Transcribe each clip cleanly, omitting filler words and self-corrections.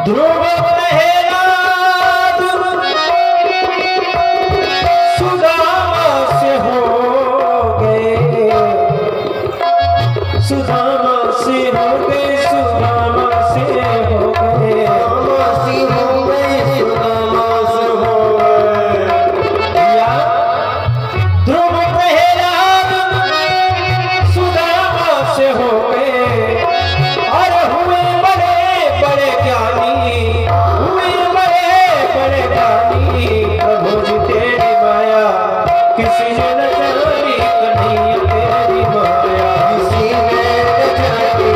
ध्रुव प्रहलाद सुदामा से हो गए, सुदामा से हो गए, सुदामा से हो गए, सुदामा से हो गए। या ध्रुव प्रहलाद सुदामा से हो गए और हुए बड़े बड़े ज्ञानी, हुए बड़े बड़े ज्ञानी। प्रभु जी तेरी माया किसी ने न जानी, कन्हैया तेरी माया किसी ने न जानी,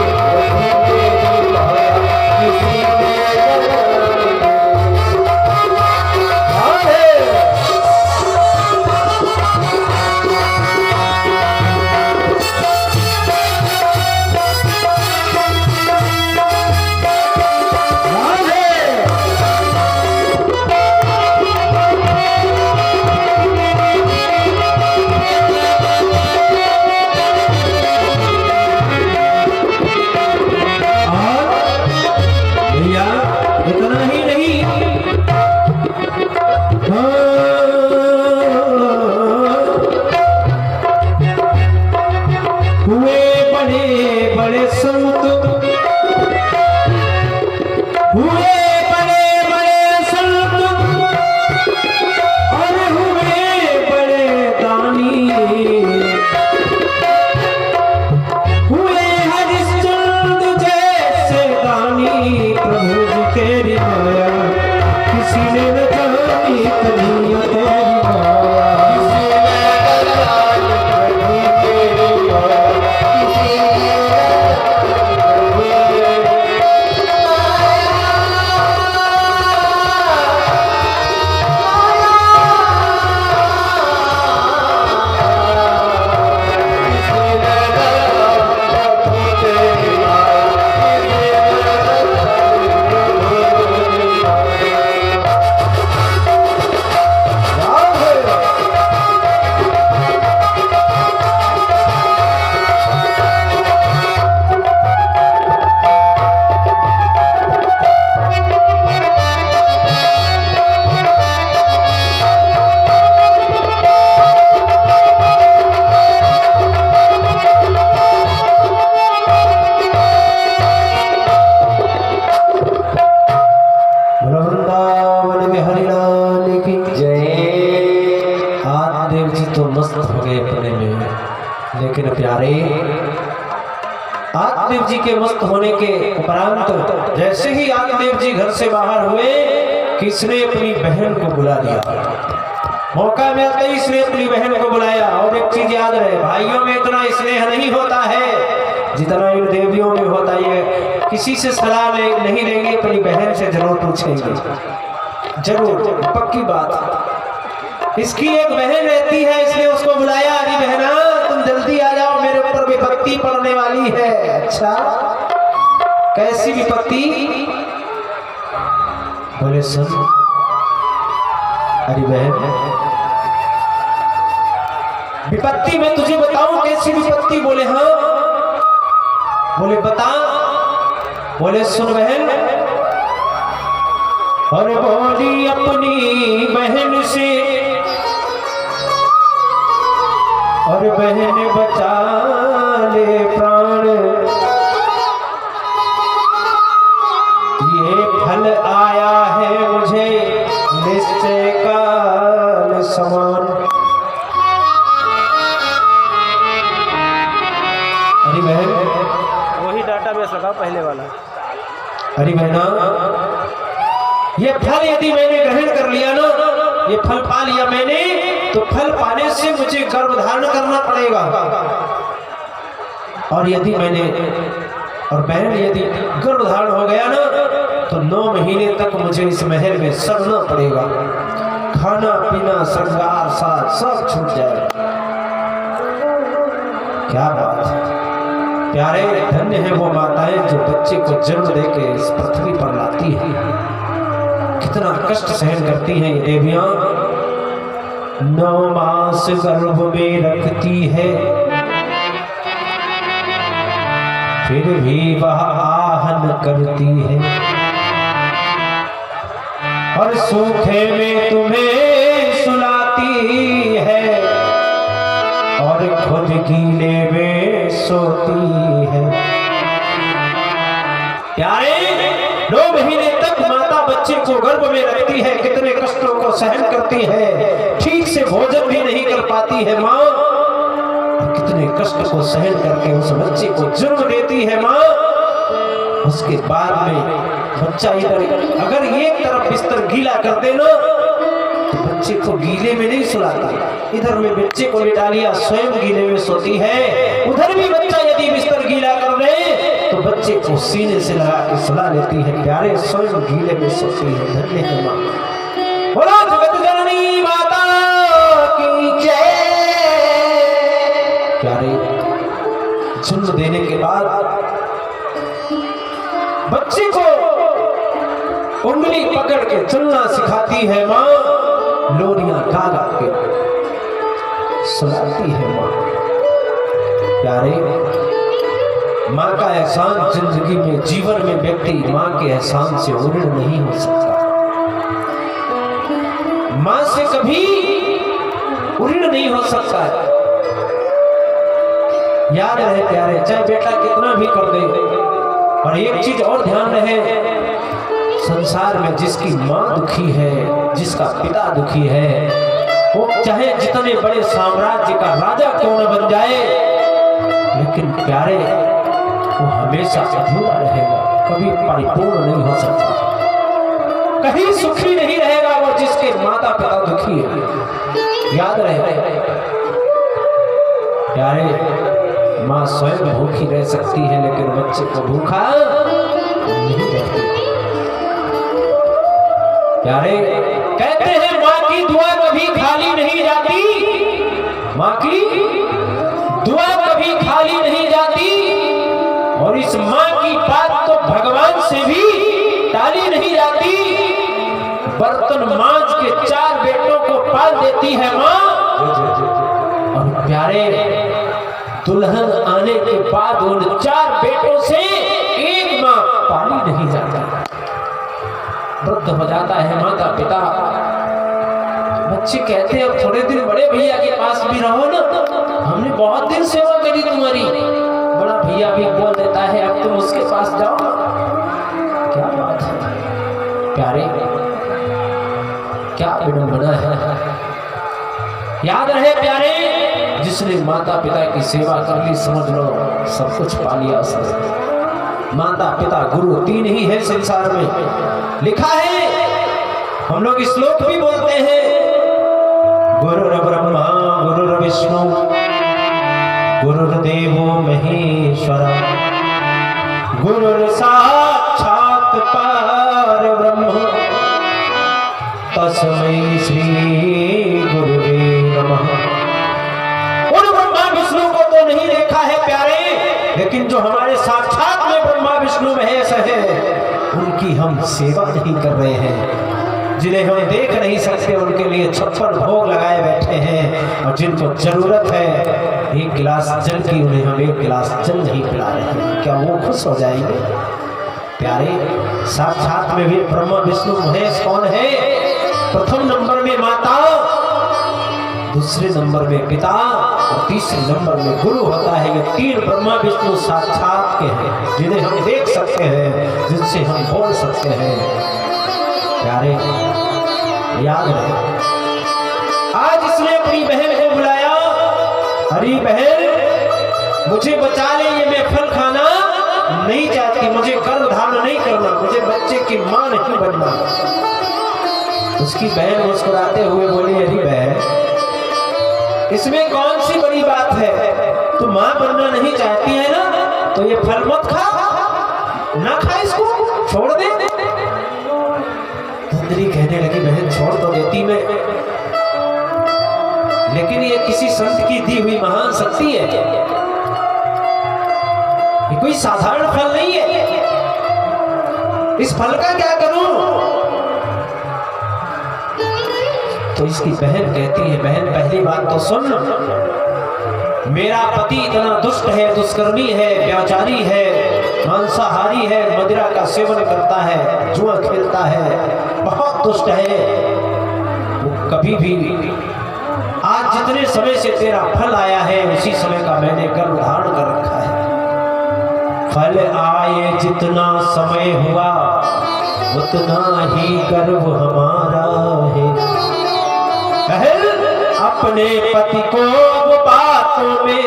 तेरी माया किसी ने न जानी। इतना ही नहीं, हुए बड़े बड़े संत, हुए बड़े बड़े संत और हुए बड़े दानी, हुए हरिश्चंद्र जैसे दानी। प्रभु जी तेरी माया किसी ने न जानी, कन्हैया तेरी माया किसी ने न जानी, प्रभु तेरी माया किसी ने न वृंदावन बिहारी लाल की जय। आदिदेव जी तो मस्त हो गए अपने में, लेकिन प्यारे आदिदेव जी के मस्त होने के उपरांत जैसे ही आदिदेव जी घर से बाहर हुए, किसने अपनी बहन को बुला लिया। मौका मिलते ही इसने अपनी बहन को बुलाया। और एक चीज याद रहे, भाइयों में इतना स्नेह नहीं होता है जितना इन देवियों में होता है। किसी से सलाह नहीं लेंगे, अपनी बहन से जरूर पूछेंगे, जरूर, पक्की बात। इसकी एक बहन रहती है, इसने उसको बुलाया, अरे बहना तुम जल्दी आ जाओ, मेरे ऊपर विपत्ति पड़ने वाली है। अच्छा, कैसी विपत्ति? बोले सुन, अरे बहन विपत्ति मैं तुझे बताऊं, कैसी विपत्ति? बोले हाँ। बोले बता। बोले सुन बहन, और बोली अपनी बहन से, और बहन बचा ले प्राण, ये फल आया है मुझे निश्चय काल समान। अरे बहन, वही डाटाबेस लगा पहले वाला। अरे बहना, ये फल यदि मैंने ग्रहण कर लिया ना, ये फल पा लिया मैंने, तो फल पाने से मुझे गर्भ धारण करना पड़ेगा। और यदि मैंने, और बहन यदि गर्भ धारण हो गया ना, तो 9 महीने तक मुझे इस महल में सड़ना पड़ेगा। खाना पीना श्रृंगार साथ सब छूट जाएगा। क्या बात है प्यारे, धन्य है वो माताएं जो बच्चे को जन्म देके इस पृथ्वी पर लाती हैं। कितना कष्ट सहन करती हैं ये देवियां। 9 मास गर्भ में रखती है, फिर भी वह आहन करती है। और सूखे में तुम्हें सुलाती है और खुद गीले में सोती है। प्यारे 9 महीने तक माता बच्चे को गर्भ में रखती है, कितने कष्टों को सहन करती है, ठीक से भोजन भी नहीं कर पाती है माँ, कितने कष्ट को सहन करके उस बच्चे को जन्म देती है माँ। उसके बाद में बच्चा इधर अगर एक तरफ बिस्तर गीला कर देना तो बच्चे को गीले में नहीं सुलाती, इधर में बच्चे को लिटा लिया स्वयं गीले में सोती है, उधर भी बच्चा यदि बिस्तर गीला कर दे तो बच्चे को सीने से लगा के सुला लेती है। प्यारे स्वयं गीले में सोती है। धन्य है माँ। बोलो जगत जननी माता की जय। प्यारे जन्म देने के बाद बच्चे को उंगली पकड़ के चलना सिखाती है माँ, लोरियां गा गा के सुलाती है माँ। प्यारे माँ का एहसान जिंदगी में जीवन में व्यक्ति माँ के एहसान से ऋण नहीं हो सकता। माँ से कभी ऋण नहीं हो सकता है। याद रहे प्यारे, चाहे बेटा कितना भी कर दे, और एक चीज और ध्यान रहे, संसार में जिसकी माँ दुखी है, जिसका पिता दुखी है, वो चाहे जितने बड़े साम्राज्य का राजा क्यों न बन जाए, लेकिन प्यारे वो हमेशा अधूरा रहेगा, कभी परिपूर्ण नहीं हो सकता, कहीं सुखी नहीं रहेगा वो जिसके माता पिता दुखी है। याद रहे प्यारे, माँ स्वयं भूखी रह सकती है लेकिन बच्चे को भूखा नहीं रहती। प्यारे कहते हैं माँ की दुआ कभी खाली नहीं जाती, माँ की दुआ कभी खाली नहीं जाती, और इस माँ की बात तो भगवान से भी टाली नहीं जाती। बर्तन मांज के 4 बेटों को पाल देती है माँ, और प्यारे दुल्हन आने के बाद उन 4 बेटों से एक माँ पाली नहीं जाती। वृद्ध हो जाता है माता पिता, बच्चे कहते हैं अब थोड़े दिन बड़े भैया के पास भी रहो ना, हमने बहुत दिन सेवा करी तुम्हारी। बड़ा भैया भी बोल देता है अब तुम उसके पास जाओ। क्या बात है प्यारे, क्या विडंबना है। याद रहे प्यारे, जिसने माता पिता की सेवा कर ली समझ लो सब कुछ पा लिया उसने। माता पिता गुरु 3 ही है संसार में। लिखा है, हम लोग श्लोक भी बोलते हैं, गुरुर् ब्रह्मा गुरुर् विष्णु गुरुर्देवो महेश्वरा गुरुर् साक्षात् परब्रह्म तस्मै श्री गुरुवे नमः। उन ब्रह्मा विष्णु को तो नहीं देखा है प्यारे, लेकिन जो हमारे साक्षात में ब्रह्मा विष्णु महेश है उनकी हम सेवा नहीं कर रहे हैं। जिन्हें हम देख नहीं सकते उनके लिए 56 भोग लगाए बैठे हैं, और जिनको जरूरत है 1 गिलास जल की उन्हें हम 1 गिलास जल नहीं पिला रहे हैं। क्या वो खुश हो जाएंगे? प्यारे साक्षात में भी ब्रह्मा विष्णु महेश कौन है? प्रथम नंबर में माता, दूसरे नंबर में पिता, और तीसरे नंबर में गुरु होता है। ये 3 ब्रह्मा विष्णु साक्षात के हैं, जिन्हें हम देख सकते हैं, जिनसे हम बोल सकते हैं। प्यारे याद रहे, आज इसने अपनी बहन को बुलाया, अरे बहन मुझे बचा ले, ये मैं फल खाना नहीं चाहती, मुझे गर्भधारण नहीं करना, मुझे बच्चे की मां नहीं बनना। उसकी बहन मुस्कुराते हुए बोली, अरे बहन इसमें कौन सी बड़ी बात है, तू मां बनना नहीं चाहती है ना, तो ये फल मत खा, ना खा, इसको छोड़ दे। धंधरी कहने लगी, बहन छोड़ तो देती मैं, लेकिन ये किसी संत की दी हुई महान शक्ति है, ये कोई साधारण फल नहीं है, इस फल का क्या करूं? तो इसकी बहन कहती है, बहन पहली बात तो सुन, मेरा पति इतना दुष्ट है, दुष्कर्मी है, व्यभिचारी है, मांसाहारी है, मदिरा का सेवन करता है, जुआ खेलता है, बहुत संतुष्ट है वो कभी भी, आज जितने समय से तेरा फल आया है उसी समय का मैंने गर्भ धारण कर रखा है। फल आए जितना समय हुआ उतना ही गर्व हमारा है। अपने पति को बातों में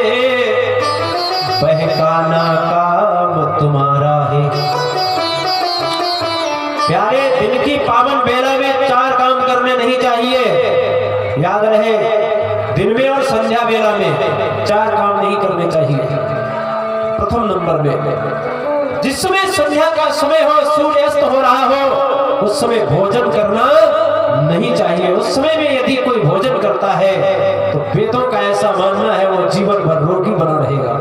बहकाना काम तुम्हारा है। प्यारे, दिन की पावन बेला में 4 काम करने नहीं चाहिए, याद रहे। दिन में और संध्या बेला में 4 काम नहीं करने चाहिए। प्रथम नंबर में, जिस समय संध्या का समय हो, सूर्य अस्त हो रहा हो, उस समय भोजन करना नहीं चाहिए। उस समय में यदि कोई भोजन करता है तो वेदों का ऐसा मानना है वो जीवन भर रोगी बना रहेगा।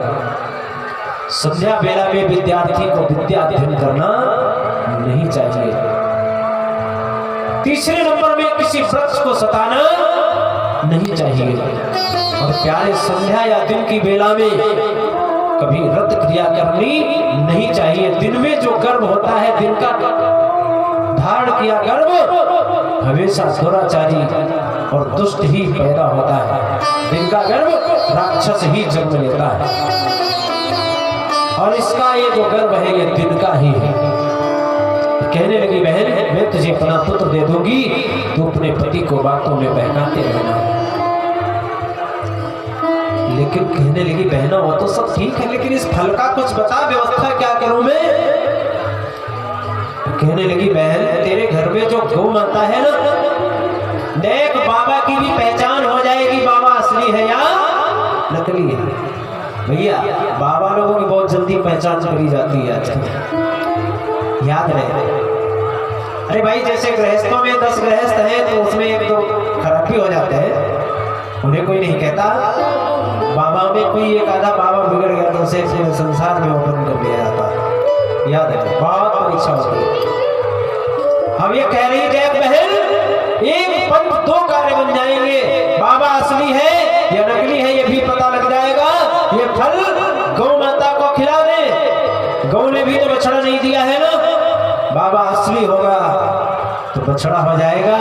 संध्या बेला में विद्यार्थी को विद्या अध्ययन करना नहीं चाहिए। तीसरे नंबर में, किसी वृक्ष को सताना नहीं चाहिए। और प्यारे, संध्या या दिन की बेला में कभी रत क्रिया करनी नहीं चाहिए। दिन में जो गर्भ होता है, दिन का धारण किया गर्भ हमेशा दुराचारी और दुष्ट ही पैदा होता है। दिन का गर्भ राक्षस ही जन्म लेता है, और इसका ये जो गर्भ है ये दिन का ही है। कहने लगी, बहन मैं तुझे अपना पुत्र दे दूंगी, तू अपने पति को बातों में बहकाते रहना। लेकिन कहने लगी, बहना वो तो सब ठीक है, लेकिन इस फल का कुछ बता, व्यवस्था क्या करूं मैं? कहने लगी, बहन तेरे घर में जो गौ माता है ना, देख बाबा की भी पहचान हो जाएगी, बाबा असली है या नकली है। भैया, बाबा लोगों की बहुत जल्दी पहचान करी जाती है आजकल, याद रहे। अरे भाई, जैसे गृहस्थों में 10 गृहस्थ हैं तो उसमें 1-2 खराबी हो जाते हैं, उन्हें कोई नहीं कहता। बाबा में कोई एक आधा बाबा बिगड़ गया तो उसे संसार में ओपन कर दिया जाता है, याद है। बहुत परीक्षा होती है। हम ये कह रही है बहन, एक पंथ 2 कार्य बन जाएंगे, बाबा असली है या नकली है ये भी पता लग जाएगा। ये फल गौ माता को खिला दे, गौ ने भी तो बछड़ा नहीं दिया है ना। बाबा असली होगा तो बछड़ा हो जाएगा,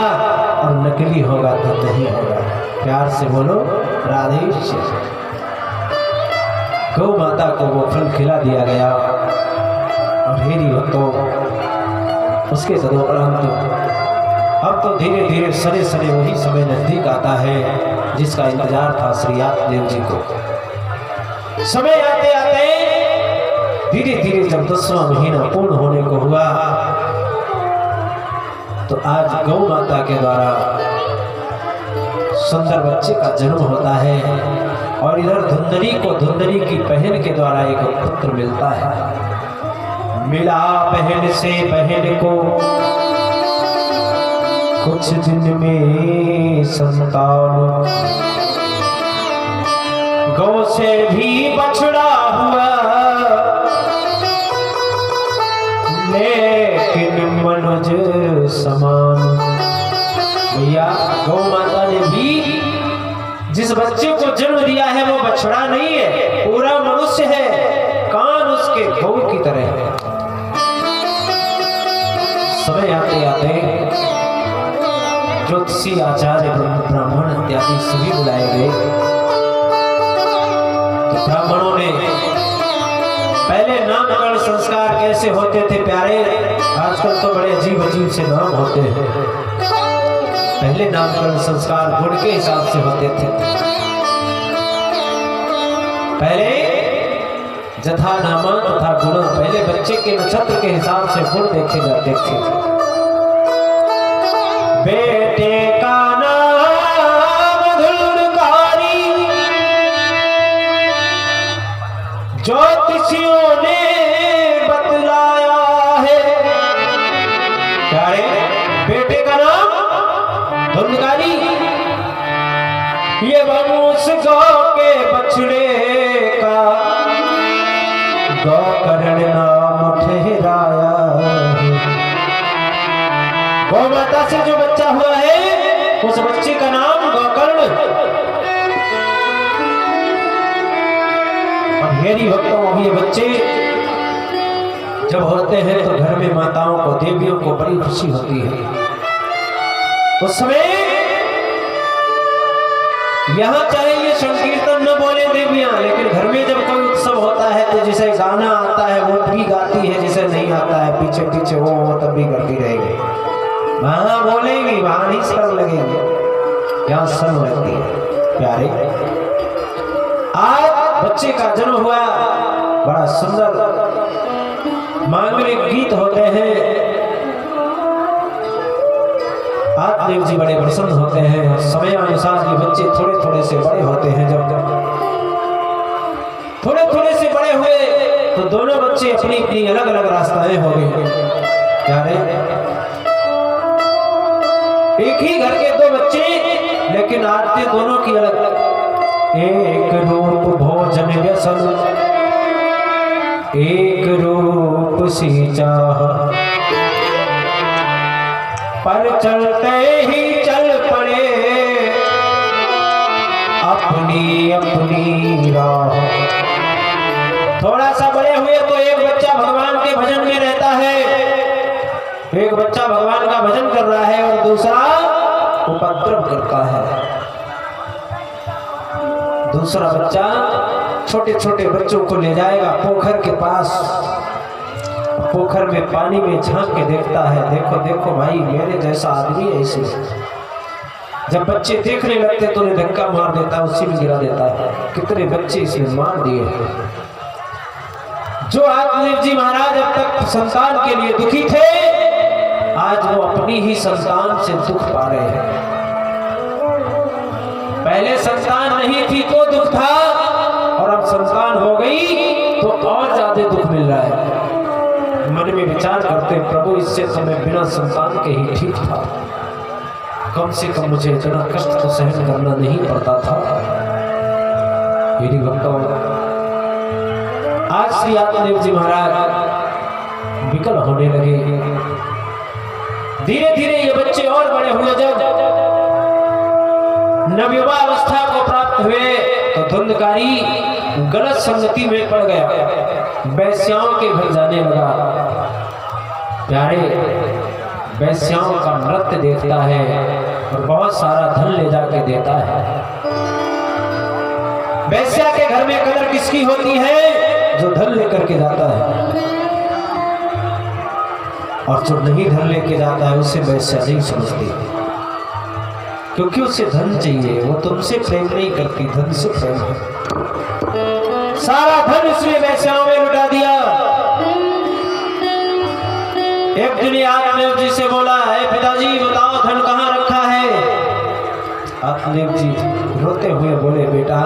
और नकली होगा तो नहीं होगा। प्यार से बोलो राधे श्याम। गौ माता को वो फल खिला दिया गया, और हेरी हो तो उसके तदुपरांत अब तो धीरे धीरे सने सने वही समय नजदीक आता है जिसका इंतजार था श्री आत्मदेव जी को। समय आते आते धीरे धीरे जब 10वां महीना पूर्ण होने को हुआ तो आज गौ माता के द्वारा सुंदर बच्चे का जन्म होता है, और इधर धुंधरी को धुंधरी की बहन के द्वारा एक पुत्र मिलता है। मिला बहन से बहन को कुछ दिन में संतान, गौ से भी बछड़ा हुआ लेकिन मनुज समान। भैया, गौ माता ने भी जिस बच्चे को जन्म दिया है वो बछड़ा नहीं है, पूरा मनुष्य है, कान उसके गौ की तरह है। समय आते आते ज्योतिषी आचार्य ब्राह्मण इत्यादि सभी बुलाए गए। तो ब्राह्मणों ने पहले नामकरण संस्कार कैसे होते थे प्यारे, आजकल तो बड़े अजीब अजीब से नाम होते हैं। पहले नामकरण संस्कार गुण के हिसाब से होते थे। पहले जथा नामा तथा गुण, पहले बच्चे के नक्षत्र के हिसाब से गुण देखे जाते थे। बेटे का नाम धुलकारी ज्योतिषियों ने बतलाया है। प्यारे, बेटे का नाम धुलकारी, ये वंश गौ के बछड़े का गौकर्ण नाम ठहराया है। गौ माता से जो बच्चा हुआ है उस बच्चे का नाम गौकर्ण। और मेरी भक्तों, ये बच्चे जब होते हैं तो घर में माताओं को, देवियों को बड़ी खुशी होती है। उस समय यहाँ चाहे ये संकीर्तन न बोले देवियां, लेकिन घर में जब कोई उत्सव होता है तो जिसे गाना आता है वो भी गाती है, जिसे नहीं आता है पीछे पीछे वो तब भी करती रहेगी। वहां बोलेंगी, वहां नहीं शर्म लगेंगे, यहाँ शर्म लगती है। प्यारे, आज बच्चे का जन्म हुआ, बड़ा सुंदर मांगलिक गीत होते हैं। आत्मदेव जी बड़े प्रसन्न होते हैं। समय अनुसार ये बच्चे थोड़े थोड़े से बड़े होते हैं। जब थोड़े थोड़े से बड़े हुए तो दोनों बच्चे अपनी अपनी अलग अलग रास्ताएं हो गई। प्यारे, एक ही घर के दो बच्चे, लेकिन आरती दोनों की अलग अलग। एक रूप भोजन व्यसन, एक रूप सी चाह, पर चलते ही चल पड़े अपनी अपनी राह। थोड़ा सा बड़े हुए तो एक बच्चा भगवान के भजन में रहता है, एक बच्चा भगवान का भजन कर रहा है और दूसरा उपद्रव करता है। दूसरा बच्चा छोटे छोटे बच्चों को ले जाएगा पोखर के पास, पोखर में पानी में झांक के देखता है, देखो देखो भाई मेरे जैसा आदमी है इसे। जब बच्चे देखने लगते तो उन्हें धक्का मार देता है, उसी में गिरा देता है। कितने बच्चे इसने मार दिए। जो आत्मदेव जी महाराज अब तक संतान के लिए दुखी थे, आज वो अपनी ही संतान से दुख पा रहे हैं। पहले संतान नहीं थी तो दुख था, और अब संतान हो गई तो और ज्यादा दुख मिल रहा है। मन में विचार करते, प्रभु इससे तो मैं बिना संतान के ही ठीक था, कम से कम मुझे इतना कष्ट तो सहन करना नहीं पड़ता था। मेरी भक्तों, आज श्री आत्मदेव जी महाराज विकल होने लगे। धीरे धीरे ये बच्चे और बड़े हुए। जब नवयुवा अवस्था को प्राप्त हुए तो धुंधकारी गलत संगति में पड़ गया, वैश्याओं के घर जाने लगा। प्यारे, वैश्याओं का नृत्य देखता है और बहुत सारा धन ले जाके देता है। वैश्या के घर में कदर किसकी होती है? जो धन लेकर के जाता है, और जो नहीं धन लेके जाता है उसे वैश्या नहीं समझती, क्योंकि उसे धन चाहिए। वो तुमसे प्रेम नहीं करती, धन से प्रेम है। सारा धन इसने वैश्याओं में लुटा दिया। एक दिन आत्मदेव जी से बोला, है पिताजी बताओ धन कहाँ रखा है? आत्मदेव जी रोते हुए बोले, बेटा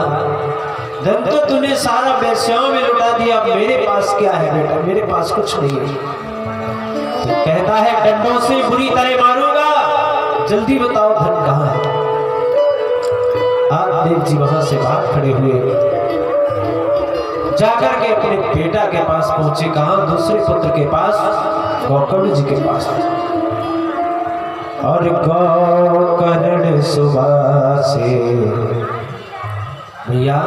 धन तो तूने सारा वैश्याओं में लुटा दिया, अब मेरे पास क्या है बेटा? मेरे पास कुछ नहीं है। तो कहता है, डंडों से बुरी तरह मारूंगा, जल्दी बताओ धन कहाँ है? आत्मदेव जी वहां से भाग खड़े हुए, जाकर के अपने बेटा के पास पहुंचे। कहा? दूसरे पुत्र के पास, गोकर्ण जी के पास। और गोकर्ण सुबह से भैया,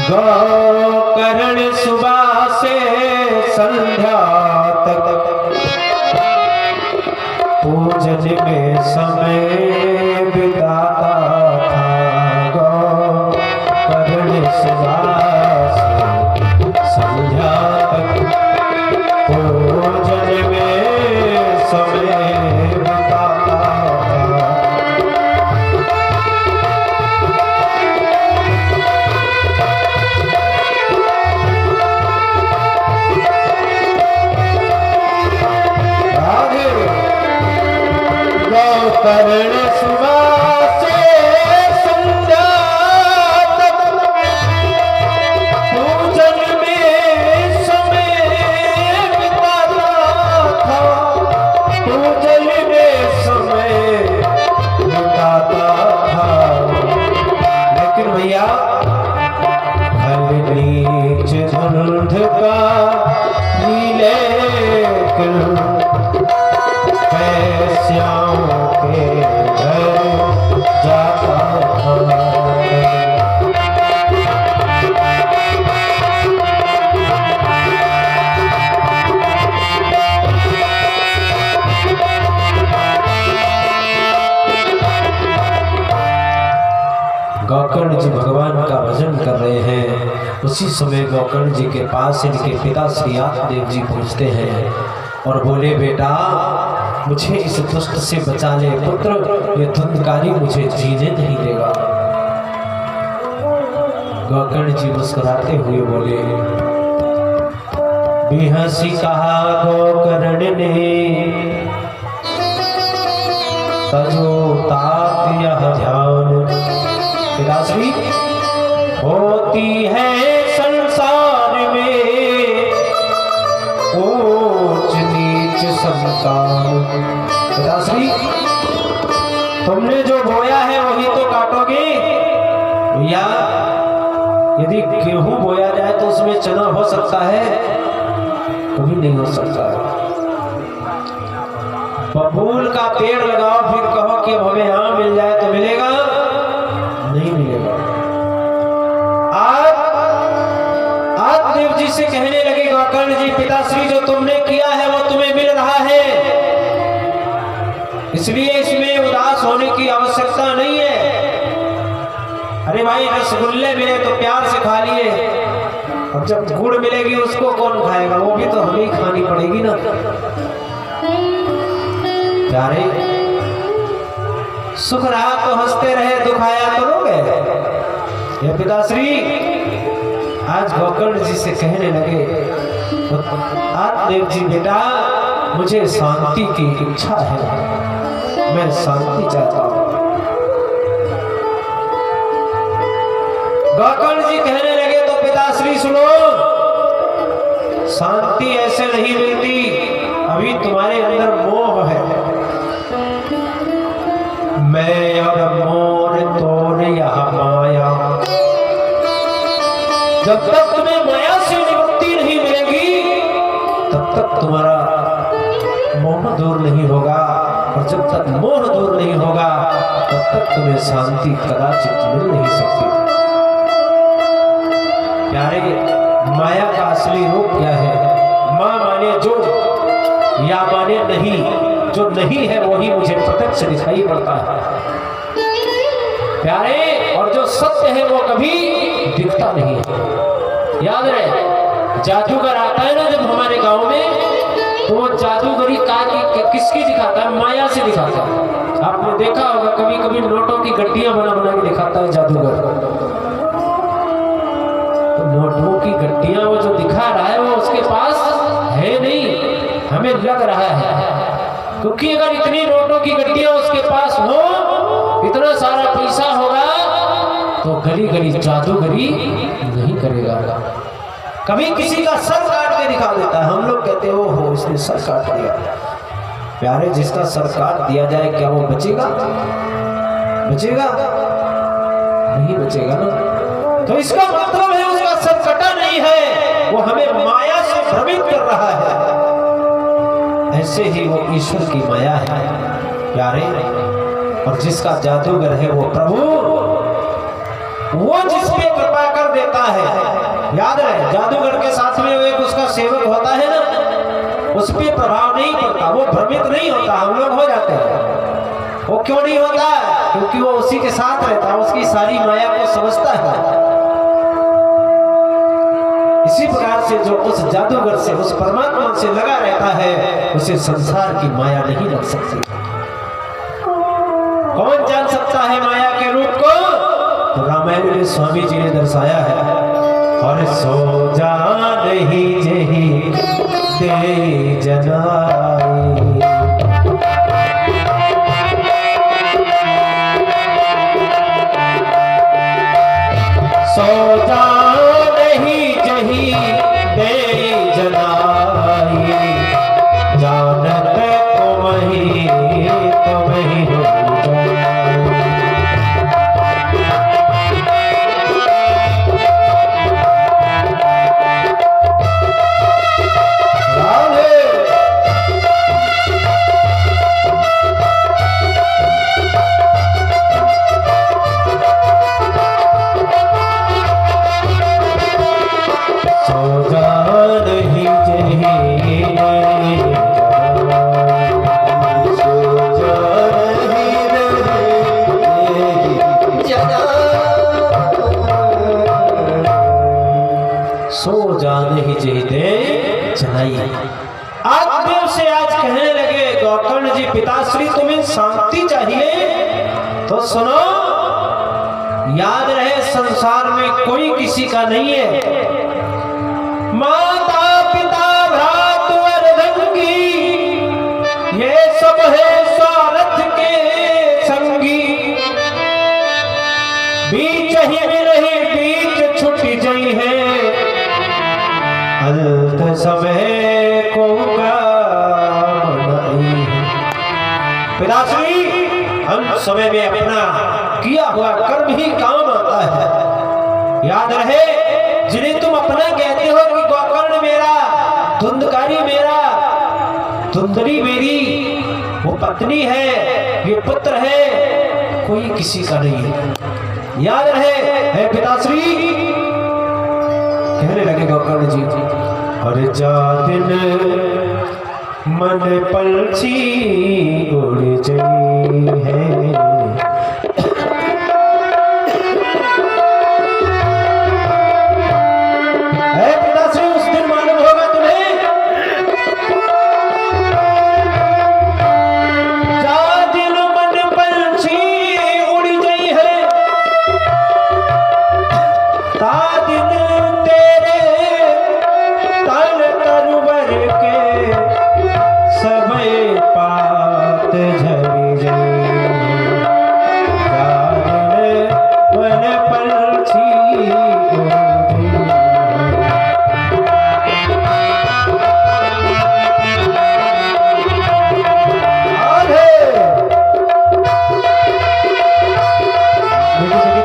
गोकर्ण सुबह से संध्या तक पूजन में समय बिताता था। गोकर्ण सुबह से संध्या तक पूजन में समय बिताता था। गोकर्ण सुबह से संध्या तक पूजन में समय बिताता था। पूजन में समय बिताता था। लेकिन भैया, हल नीच धुंध का नीले वैश्याओं के घर जाता था। गोकर्ण जी भगवान का भजन कर रहे हैं। उसी समय गोकर्ण जी के पास इनके पिता श्री आत्मदेव जी पहुँचते हैं और बोले, बेटा मुझे इस दुष्ट से बचा ले पुत्र, ये धुंधकारी मुझे जीने नहीं देगा। गोकर्ण जी मुस्कुराते हुए बोले, बिहसी कहा गोकर्ण ने, तजो तात यह ध्यान। पिताश्री, होती है संसार में ऊंच नीच संतान। पिताश्री, तुमने जो बोया है वही तो काटोगे। भैया, यदि गेहूं बोया जाए तो उसमें चना हो सकता है? कभी नहीं हो सकता है। बबूल का पेड़ लगाओ फिर कहो कि अब हमें आम मिल जाए तो मिलेगा? नहीं मिलेगा। आज देव जी से कहने लगे गोकर्ण जी, पिताश्री जो तुमने किया है वो तुम्हें मिल रहा है, इसलिए इसमें उदास होने की आवश्यकता नहीं है। अरे भाई, रसगुल्ले मिले तो प्यार से खा लिए, अब जब गुड़ मिलेगी उसको कौन खाएगा? वो भी तो हमें खानी पड़ेगी ना। प्यारे, सुख रहा तो हंसते रहे, दुख आया तो रो गए। ये पिताश्री आज गोकर्ण जी से कहने लगे, आत्मदेव जी बेटा मुझे शांति की इच्छा है, मैं शांति चाहता हूं। गोकर्ण जी कहने लगे, तो पिताश्री सुनो, शांति ऐसे नहीं मिलती, अभी तुम्हारे अंदर मोह है। मैं और मोर तोड़ यह माया, जब तक तुम्हें माया से निवृत्ति नहीं मिलेगी तब तक तुम्हारा मोह दूर नहीं होगा, और जब तक मोह दूर नहीं होगा तब तक तुम्हें शांति कदाचित मिल नहीं सकती। प्यारे, माया का असली रूप क्या है? मां माने जो या माने नहीं, जो नहीं है वही मुझे प्रत्यक्ष दिखाई पड़ता है प्यारे, और जो सत्य है वो कभी दिखता नहीं है। याद रहे, जादूगर आता है ना जब हमारे गांव में, तो वो जादूगरी किसकी दिखाता है? माया से दिखाता है। आपने देखा होगा कभी कभी नोटों की गड्डियां बना बना के दिखाता है जादूगर। तो नोटों की गड्डियां वो जो दिखा रहा है वो उसके पास है नहीं, हमें लग रहा है। क्योंकि अगर इतनी नोटों की गड्डियां उसके पास हो, इतना सारा पैसा होगा, तो गली गली जादूगरी नहीं करेगा। कभी किसी का सर काट के दिखा देता है, हम लोग कहते हो इसने सर काट दिया। प्यारे, जिसका सर काट दिया जाए क्या वो बचेगा? बचेगा नहीं, बचेगा ना। तो इसका मतलब है उसका सर कटा नहीं है, वो हमें माया से भ्रमित कर रहा है। ऐसे ही वो ईश्वर की माया है प्यारे, और जिसका जादूगर है वो प्रभु, वो जिस पे कृपा कर देता है। याद रहे, जादूगर के साथ में एक उसका सेवक होता है ना, उस पे प्रभाव नहीं पड़ता, वो भ्रमित नहीं होता। हम लोग हो जाते हैं। वो क्यों नहीं होता? क्योंकि वो उसी के साथ रहता है, उसकी सारी माया को समझता है। इसी प्रकार से जो उस जादूगर से, उस परमात्मा से लगा रहता है, उसे संसार की माया नहीं लग सकती। कौन जान सकता है माया के रूप को? तो रामायण में स्वामी जी ने दर्शाया है, और सो जान ही जही दे जनाई, सो जान ही जही दे जनाई, जानत तुम ही हो जाने ही चाहते चलाई। आत्मदेव से आज कहने लगे गोकर्ण जी पिताश्री तुम्हें शांति चाहिए तो सुनो, याद रहे संसार में कोई किसी का नहीं है। माता पिता भ्रात अर्धंगी ये सब है स्वार्थ के संगी, बीच ही में रही बीच छुट गई है, अंत समय को पिताश्री अंत समय में अपना किया हुआ कर्म ही काम आता है। याद रहे जिन्हें तुम अपना कहते हो कि गोकर्ण मेरा, धुंधकारी मेरा, धुंधरी मेरी वो पत्नी है, ये पुत्र है, कोई किसी का नहीं है। याद रहे है पिताश्री। कहने लगे गोकर्ण जी, और जा दिन मन पलछी उड़ गई है, पिताश्री उस दिन मालूम होगा तुम्हें, जा दिन मन पलछी उड़ गई है, ता दिन तेरे तन तरवर के समय पात झरी जाए, मन पलछी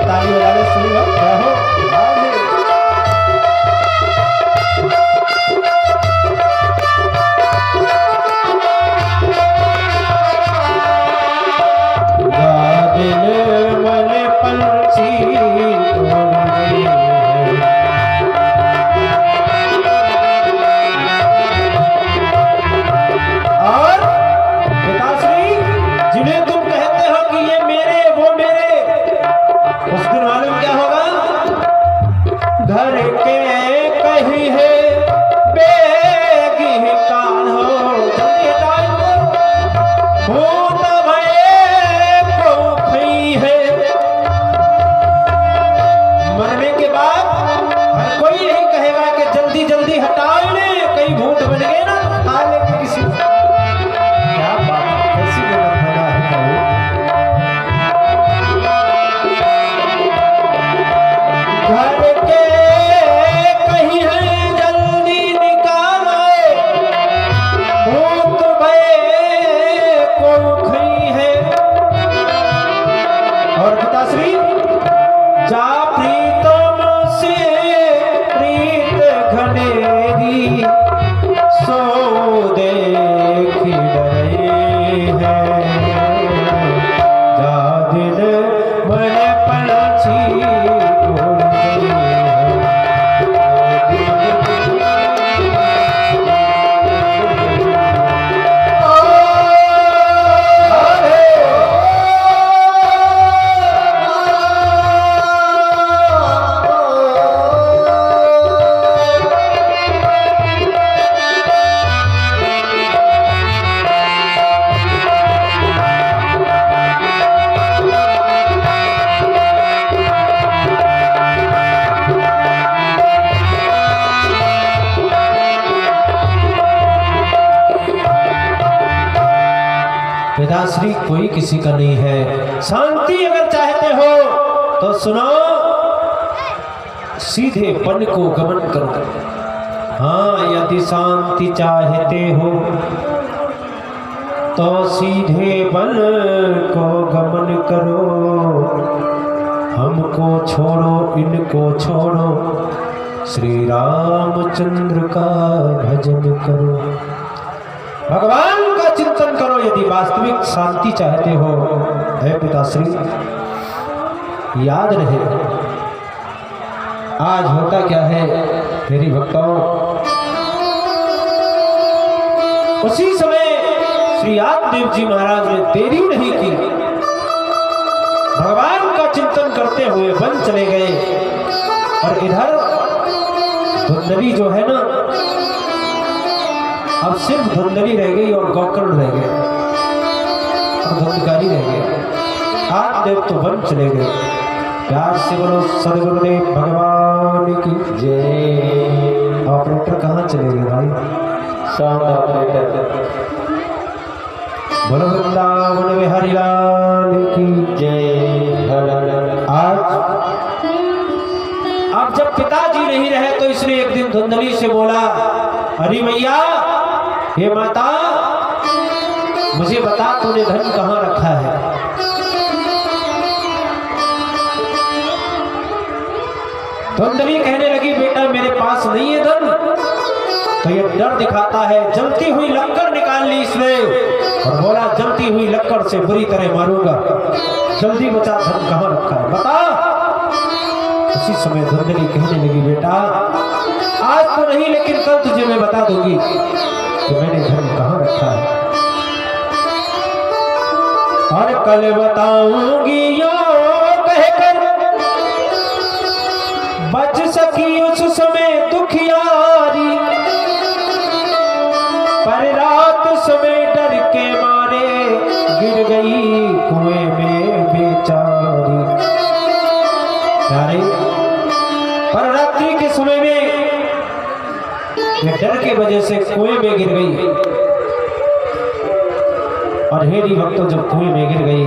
ताली बजाने सुन लो क्या हो। घर के कही है बेगी कान हो, भूत भये को खई है। मरने के बाद हर कोई यही कहेगा कि जल्दी जल्दी हटा ले, कहीं भूत बन गए ना तो खा ले किसी। क्या बात कैसी बना है घर के कहीं है जल्दी निकालो, भूत भये को खई है। और पिताश्री जा प्रीतम से प्रीत घनेरी, सो देखी डरे है, जा दिन मन पलछी पिताश्री कोई किसी का नहीं है। शांति अगर चाहते हो तो सुनो, सीधे वन को गमन करो। हाँ, यदि शांति चाहते हो तो सीधे वन को गमन करो, हमको छोड़ो इनको छोड़ो, श्री रामचंद्र का भजन करो, भगवान का चिंतन करो। यदि वास्तविक शांति चाहते हो हे पिताश्री, याद रहे आज होता क्या है मेरी भक्तों। उसी समय श्री आत्मदेव जी महाराज ने देरी नहीं की, भगवान का चिंतन करते हुए वन चले गए। और इधर धुंधली जो है ना, अब सिर्फ धुंधली रह गई और गौकर्ण रह गए और धुंधकारी रह गए। आज देव तो वन चले गए। प्यार से बोलो सदगुरुदेव भगवान की जय। ऑपरेटर कहाँ चले गए भाई? Sound operator. बोलो वृंदावन बिहारी लाल की जय। आज जब पिताजी नहीं रहे तो इसने एक दिन धुंधली से बोला, अरे मैया, हे माता, मुझे बता तूने धन कहाँ रखा है? धुंधली कहने लगी, बेटा मेरे पास नहीं है धन। तो ये डर दिखाता है। जलती हुई लक्कड़ निकाल ली इसने और बोला, जलती हुई लक्कड़ से बुरी तरह मारूंगा, जल्दी बता धन कहाँ रखा है, बता। उसी समय धुंधली कहने लगी, बेटा आज तो नहीं लेकिन कल तुझे मैं बता दूंगी कि मैंने धन कहाँ रखा है, और कल बताऊंगी यो कहकर बच सकी उस समय दुखियारी, पर रात समय डर के मारे गिर गई कुएं में बेचारी। प्यारे, पर रात्रि के समय में ये डर के वजह से कुएं में गिर गई। और हेरी भक्तों, जब कुएं में गिर गई